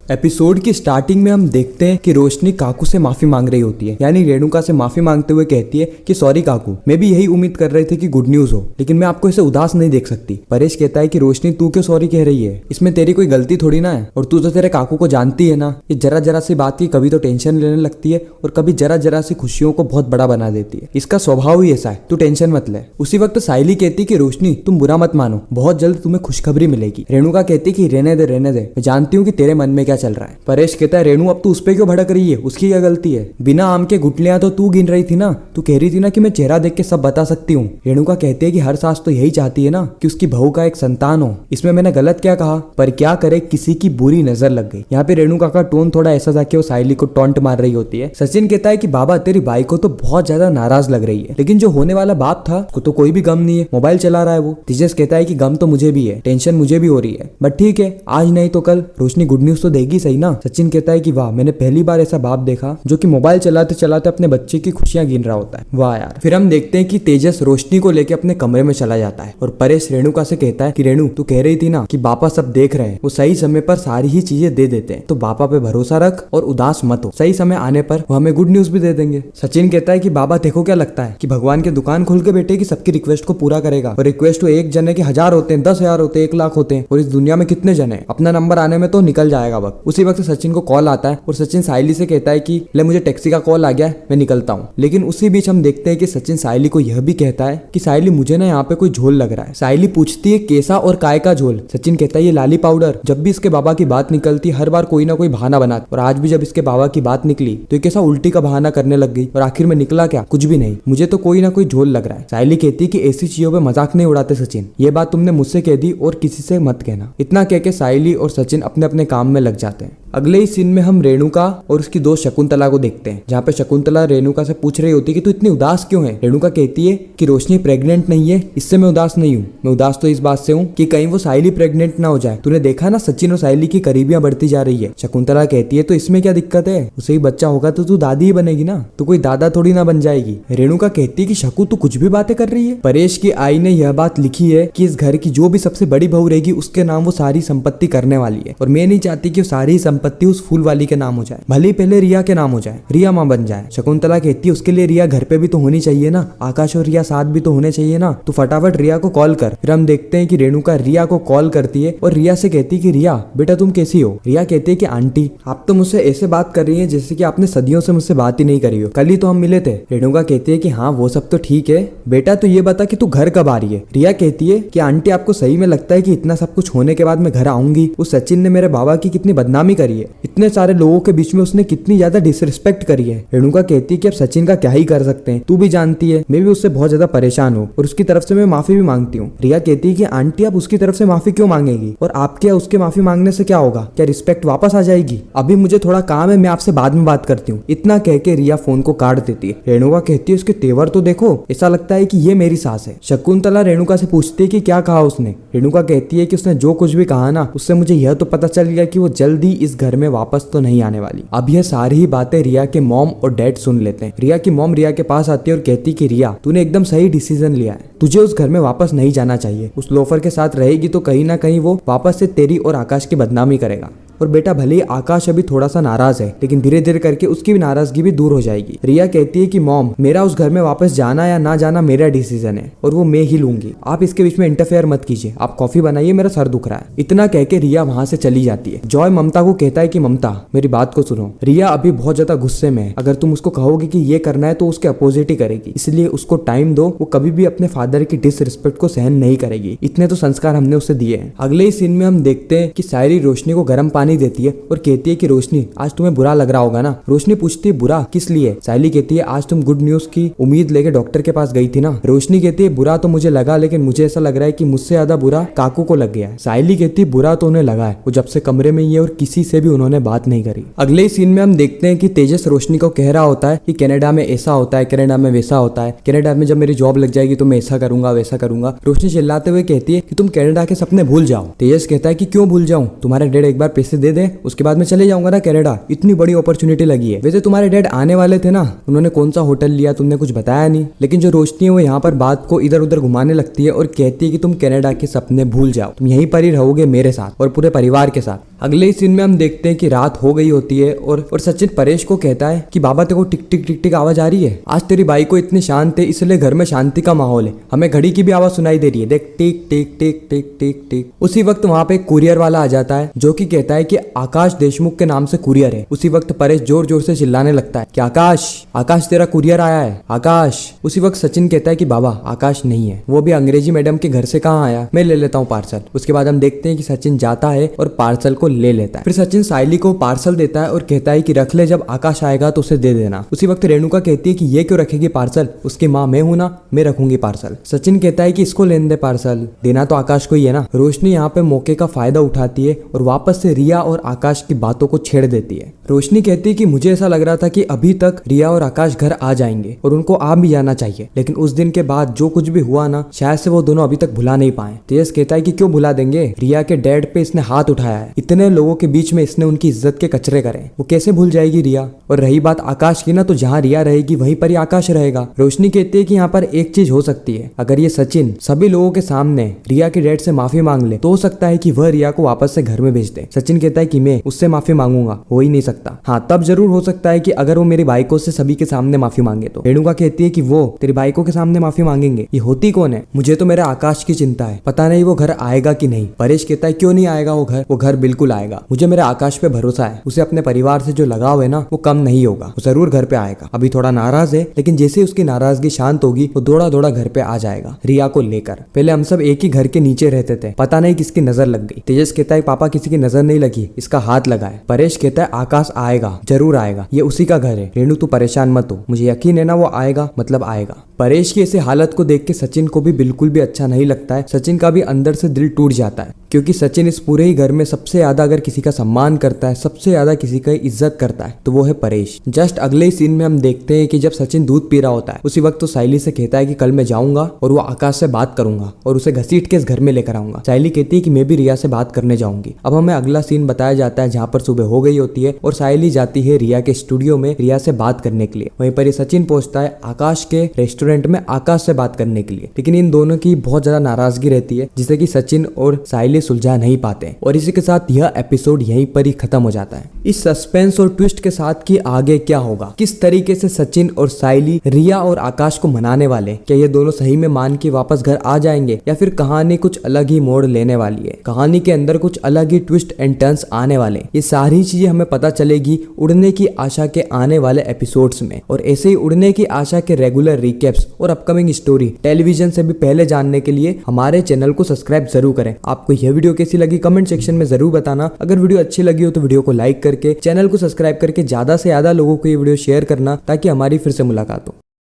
Episode की starting में हम देखते हैं कि रोशनी काकू से माफी मांग रही होती है, यानी रेणुका से माफी मांगते हुए कहती है कि सॉरी काकू, मैं भी यही उम्मीद कर रहे थे कि गुड न्यूज हो, लेकिन मैं आपको इसे उदास नहीं देख सकती। परेश कहता है कि रोशनी तू क्यों सॉरी कह रही है, इसमें तेरी कोई गलती थोड़ी ना है, और तू तो तेरे काकू को जानती है ना, ये जरा जरा सी बात की कभी तो टेंशन लेने लगती है और कभी जरा जरा सी खुशियों को बहुत बड़ा बना देती है। इसका स्वभाव ही ऐसा है, तू टेंशन मत ले। उसी वक्त साइली कहती कि रोशनी तुम बुरा मत मानो, बहुत जल्द तुम्हें खुशखबरी मिलेगी। रेणुका कहती कि रहने दे, मैं जानती हूँ कि तेरे मन में क्या चल रहा है। परेश कहता है रेणु अब तू उस पे क्यों भड़क रही है, उसकी क्या गलती है, बिना आम के गुटलियां तो तू गिन रही थी ना, तू कह रही थी ना कि मैं चेहरा देख के सब बता सकती हूँ। रेणुका कहती है कि हर सास तो यही चाहती है ना कि उसकी बहू का एक संतान हो, इसमें मैंने गलत क्या कहा, पर क्या करे किसी की बुरी नजर लग गई। यहाँ पे रेणुका का टोन थोड़ा ऐसा था कि वो साइली को टॉन्ट मार रही होती है। सचिन कहता है कि बाबा तेरी बाई को तो बहुत ज्यादा नाराज लग रही है, लेकिन जो होने वाला बाप था उसको तो कोई भी गम नहीं है, मोबाइल चला रहा है वो। तेजस कहता है कि गम तो मुझे भी है, टेंशन मुझे भी हो रही है, बट ठीक है आज नहीं तो कल रोशनी गुड न्यूज तो देगी सही ना। सचिन कहता है कि वाह मैंने पहली बार ऐसा बाप देखा जो कि मोबाइल चलाते चलाते अपने बच्चे की खुशियां गिन रहा होता है, वाह यार। फिर हम देखते हैं कि तेजस रोशनी को लेकर अपने कमरे में चला जाता है और परेश रेणुका से कहता है कि रेणु तू कह रही थी ना कि बापा सब देख रहे हैं, वो सही समय पर सारी ही चीजें दे देते हैं, तो बापा पे भरोसा रख और उदास मत हो, सही समय आने पर वो हमें गुड न्यूज भी दे देंगे। सचिन कहता है कि बाबा देखो क्या लगता है कि भगवान की दुकान खोल के बैठे कि सबकी रिक्वेस्ट को पूरा करेगा, और रिक्वेस्ट तो एक जने के 1000 होते हैं, 10,000 होते हैं, 1,00,000 होते हैं, और इस दुनिया में कितने जने, अपना नंबर आने में तो निकल जाएगा वक्त। उसी वक्त सचिन को कॉल आता है और सचिन साइली से कहता है कि ले मुझे टैक्सी का कॉल आ गया है, मैं निकलता हूँ। लेकिन उसी बीच हम देखते हैं कि सचिन साइली को यह भी कहता है कि साइली मुझे ना यहाँ पे कोई झोल लग रहा है। साइली पूछती है कैसा और काय का झोल। सचिन कहता है ये लाली पाउडर, जब भी इसके बाबा की बात निकलती हर बार कोई ना कोई बहाना बनाती, और आज भी जब इसके बाबा की बात निकली तो ये कैसा उल्टी का बहाना करने लग गई, और आखिर में निकला क्या, कुछ भी नहीं, मुझे तो कोई ना कोई झोल लग रहा है। साइली कहती है कि ऐसी चीजों पे मजाक नहीं उड़ाते सचिन, ये बात तुमने मुझसे कह दी और किसी से मत कहना। इतना कह के साइली और सचिन अपने अपने काम में लग जाते हैं। अगले ही सीन में हम रेणुका और उसकी दोस्त शकुंतला को देखते हैं, जहाँ पे शकुंतला रेणुका से पूछ रही होती है कि तू इतनी उदास क्यों है। रेणुका कहती है कि रोशनी प्रेग्नेंट नहीं है, इससे मैं उदास नहीं हूँ, मैं उदास तो इस बात से हूँ कि कहीं वो साइली प्रेग्नेंट ना हो जाए, तूने देखा ना सचिन और साइली की करीबियां बढ़ती जा रही है। शकुंतला कहती है तो इसमें क्या दिक्कत है, उसे ही बच्चा होगा तो तू दादी ही बनेगी ना, तू कोई दादा थोड़ी ना बन जाएगी। रेणुका कहती है कि शकु तू कुछ भी बातें कर रही है। परेश की आई ने यह बात लिखी है कि इस घर की जो भी सबसे बड़ी बहू रहेगी उसके नाम वो सारी संपत्ति करने वाली है, और मैं नहीं चाहती कि सारी संपत्ति उस फूल वाली के नाम हो जाए, भले पहले रिया के नाम हो जाए, रिया माँ बन जाए। शकुंतला कहती है उसके लिए रिया घर पे भी तो होनी चाहिए ना, आकाश और रिया साथ भी तो होने चाहिए ना, तो फटाफट रिया को कॉल कर। फिर हम देखते हैं कि रेणुका रिया को कॉल करती है और रिया से कहती है कि रिया बेटा तुम कैसी हो। रिया कहती है कि आंटी आप तो मुझसे ऐसे बात कर रही है जैसे कि आपने सदियों से मुझसे बात ही नहीं करी हो, कल ही तो हम मिले थे। रेणुका कहती है कि हाँ वो सब तो ठीक है बेटा, तो ये बता कि तू घर कब आ रही है। रिया कहती है कि आंटी आपको सही में लगता है कि इतना सब कुछ होने के बाद मैं घर आऊंगी, उस सचिन ने मेरे बाबा की कितनी बदनामी करी है, इतने सारे लोगों के बीच में उसने कितनी ज्यादा डिसरिस्पेक्ट करी है। रेणुका कहती है कि अब सचिन का क्या ही कर सकते हैं, तू भी जानती है मैं भी उससे बहुत ज्यादा परेशान हूँ और उसकी तरफ से मैं माफी भी मांगती हूँ। रिया कहती है कि आंटी आप उसकी तरफ से माफी क्यों मांगेगी, और आपके उसके माफी मांगने से क्या होगा, क्या रिस्पेक्ट वापस आ जाएगी। अभी मुझे थोड़ा काम है, मैं आपसे बाद में बात करती हूँ। इतना कह के रिया फोन को काट देती है। रेणुका कहती है उसके तेवर तो देखो, ऐसा लगता है कि ये मेरी सास है। शकुंतला रेणुका से पूछती है कि क्या कहा उसने। रेणुका कहती है कि उसने जो कुछ भी कहा ना उससे मुझे यह तो पता चल गया कि वो जल्दी इस घर में वापस तो नहीं आने वाली। अब यह सारी ही बातें रिया के मॉम और डैड सुन लेते हैं। रिया की मॉम रिया के पास आती है और कहती कि रिया तूने एकदम सही डिसीजन लिया है, तुझे उस घर में वापस नहीं जाना चाहिए, उस लोफर के साथ रहेगी तो कहीं ना कहीं वो वापस से तेरी और आकाश की बदनामी करेगा। और बेटा भले ही आकाश अभी थोड़ा सा नाराज है, लेकिन धीरे धीरे करके उसकी भी नाराजगी भी दूर हो जाएगी। रिया कहती है कि मॉम मेरा उस घर में वापस जाना या ना जाना मेरा डिसीजन है और वो मैं ही लूंगी, आप इसके बीच में इंटरफेयर मत कीजिए, आप कॉफी बनाइए, मेरा सर दुख रहा है। इतना कह के रिया वहां से चली जाती है। जॉय ममता को कहता है कि ममता मेरी बात को सुनो, रिया अभी बहुत ज्यादा गुस्से में है, अगर तुम उसको कहोगे कि ये करना है तो उसके अपोजिट ही करेगी, इसलिए उसको टाइम दो, वो कभी भी अपने फादर की डिसरिस्पेक्ट को सहन नहीं करेगी, इतने तो संस्कार हमने उसे दिए हैं। अगले ही सीन में हम देखते हैं कि सायरी रोशनी को गर्म पानी देती है और कहती है कि रोशनी आज तुम्हें बुरा लग रहा होगा ना। रोशनी पूछती है बुरा किस लिए। सायली कहती है आज तुम गुड न्यूज की उम्मीद लेके डॉक्टर के पास गई थी ना। रोशनी कहती है बुरा तो मुझे लगा, लेकिन मुझे ऐसा लग रहा है कि मुझसे ज्यादा बुरा काकू को लग गया है। सायली कहती है बुरा तो उन्हें लगा है, वो जब से कमरे में ही है और किसी से भी उन्होंने बात नहीं करी। अगले ही सीन में हम देखते हैं कि तेजस रोशनी को कह रहा होता है कि कनाडा में ऐसा होता है, कनाडा में वैसा होता है, कनाडा में जब मेरी जॉब लग जाएगी तो मैं ऐसा करूंगा वैसा करूंगा। रोशनी चिल्लाते हुए कहती है कि तुम कनाडा के सपने भूल जाओ। तेजस कहता है कि क्यों भूल जाऊं, तुम्हारे डैड एक बार पैसे दे दे उसके बाद मैं चले जाऊंगा ना कनाडा, इतनी बड़ी अपॉर्चुनिटी लगी है। वैसे तुम्हारे डैड आने वाले थे ना, उन्होंने कौन सा होटल लिया तुमने कुछ बताया नहीं। लेकिन जो रोशनी है वो यहाँ पर बात को इधर उधर घुमाने लगती है और कहती है कि तुम कनाडा के सपने भूल जाओ, तुम यहीं पर ही रहोगे मेरे साथ और पूरे परिवार के साथ। अगले ही सीन में हम देखते हैं कि रात हो गई होती है और सचिन परेश को कहता है कि बाबा तेरे को टिक टिक टिक टिक आवाज आ रही है, आज तेरी बाई को इतनी शांत है इसलिए घर में शांति का माहौल है, हमें घड़ी की भी आवाज सुनाई दे रही है, देख टिक टिक टिक टिक टिक टिक। उसी वक्त वहां पे एक कुरियर वाला आ जाता है जो कि कहता है कि आकाश देशमुख के नाम से कुरियर है। उसी वक्त परेश जोर जोर से चिल्लाने लगता है कि आकाश आकाश तेरा कुरियर आया है आकाश। उसी वक्त सचिन कहता है कि बाबा आकाश नहीं है, वो भी अंग्रेजी मैडम के घर से कहाँ आया, मैं ले लेता हूँ पार्सल। उसके बाद हम देखते हैं कि सचिन जाता है और पार्सल को ले लेता है। फिर सचिन साइली को पार्सल देता है और कहता है कि रख ले, जब आकाश आएगा तो उसे दे देना। उसी वक्त रेणुका कहती है कि ये क्यों रखेगी पार्सल, उसकी माँ मैं हूं ना, मैं रखूंगी पार्सल। सचिन कहता है कि इसको लेने दे पार्सल, देना तो आकाश को ही है ना। रोशनी यहाँ पे मौके का फायदा उठाती है और वापस से रिया और आकाश की बातों को छेड़ देती है। रोशनी कहती है कि मुझे ऐसा लग रहा था कि अभी तक रिया और आकाश घर आ जाएंगे और उनको आ भी जाना चाहिए, लेकिन उस दिन के बाद जो कुछ भी हुआ ना, शायद से वो दोनों अभी तक भुला नहीं पाए। तेज कहता है कि क्यों भुला देंगे, रिया के डैड पे इसने हाथ उठाया है, इतने लोगों के बीच में इसने उनकी इज्जत के कचरे करे, वो कैसे भूल जाएगी रिया। और रही बात आकाश की ना, तो जहाँ रिया रहेगी वहीं पर ही आकाश रहेगा। रोशनी कहती है कि यहाँ पर एक चीज हो सकती है, अगर ये सचिन सभी लोगों के सामने रिया के डैड से माफी मांग ले तो हो सकता है कि वह रिया को वापस से घर में भेज दे। सचिन कहता है कि मैं उससे माफी मांगूंगा, हो ही नहीं सकता। हाँ तब जरूर हो सकता है कि अगर वो मेरी बाइकों से सभी के सामने माफी मांगे तो। रेणुका कहती है कि वो तेरी बाइकों के सामने माफी मांगेंगे, ये होती कौन है, मुझे तो मेरे आकाश की चिंता है, पता नहीं वो घर आएगा कि नहीं। परेश कहता है क्यों नहीं आएगा वो घर बिल्कुल आएगा, मुझे मेरे आकाश पे भरोसा है, उसे अपने परिवार से जो लगाव है ना वो कम नहीं होगा, वो जरूर घर पे आएगा। अभी थोड़ा नाराज है लेकिन जैसे उसकी नाराजगी शांत होगी वो दौड़ा दौड़ा घर पे आ जाएगा रिया को लेकर। पहले हम सब एक ही घर के नीचे रहते थे, पता नहीं किसकी नजर लग गई। तेजस कहता है पापा किसी की नजर नहीं लगी, इसका हाथ लगा है। परेश कहता है आकाश आएगा, जरूर आएगा, ये उसी का घर है, रेणु तू परेशान मत हो, मुझे यकीन है ना वो आएगा, मतलब आएगा। परेश की ऐसी हालत को देख के सचिन को भी बिल्कुल भी अच्छा नहीं लगता है। सचिन का भी अंदर से दिल टूट जाता है क्योंकि सचिन इस पूरे ही घर में सबसे ज्यादा अगर किसी का सम्मान करता है, सबसे ज्यादा किसी का इज्जत करता है तो वो है परेश। जस्ट अगले ही सीन में हम देखते हैं कि जब सचिन दूध पी रहा होता है उसी वक्त तो साइली से कहता है कि कल मैं जाऊंगा और वो आकाश से बात करूंगा और उसे घसीट के इस घर में लेकर आऊंगा। साइली कहती है कि मैं भी रिया से बात करने जाऊंगी। अब हमें अगला सीन बताया जाता है जहाँ पर सुबह हो गई होती है और साइली जाती है रिया के स्टूडियो में रिया से बात करने के लिए। वहीं पर सचिन पहुंचता है आकाश के रेस्टोरेंट में आकाश से बात करने के लिए, लेकिन इन दोनों की बहुत ज्यादा नाराजगी रहती है जिसे कि सचिन और साइली सुलझा नहीं पाते। और इसी के साथ यह एपिसोड यहीं पर ही खत्म हो जाता है। इस सस्पेंस और ट्विस्ट के साथ कि आगे क्या होगा, किस तरीके से सचिन और साइली रिया और आकाश को मनाने वाले, क्या ये दोनों सही में मान के वापस घर आ जाएंगे या फिर कहानी कुछ अलग ही मोड़ लेने वाली है, कहानी के अंदर कुछ अलग ही ट्विस्ट एंड टर्न्स आने वाले, ये सारी चीजें हमें पता चलेगी उड़ने की आशा के आने वाले एपिसोड्स में। और ऐसे ही उड़ने की आशा के रेगुलर रिकैप्स और अपकमिंग स्टोरी टेलीविजन से भी पहले जानने के लिए हमारे चैनल को सब्सक्राइब जरूर करें। आपको यह वीडियो कैसी लगी कमेंट सेक्शन में जरूर बताना। अगर वीडियो अच्छी लगी हो तो वीडियो को लाइक करके चैनल को सब्सक्राइब करके ज्यादा से ज्यादा लोगों को ये वीडियो शेयर करना ताकि हमारी फिर से मुलाकात हो।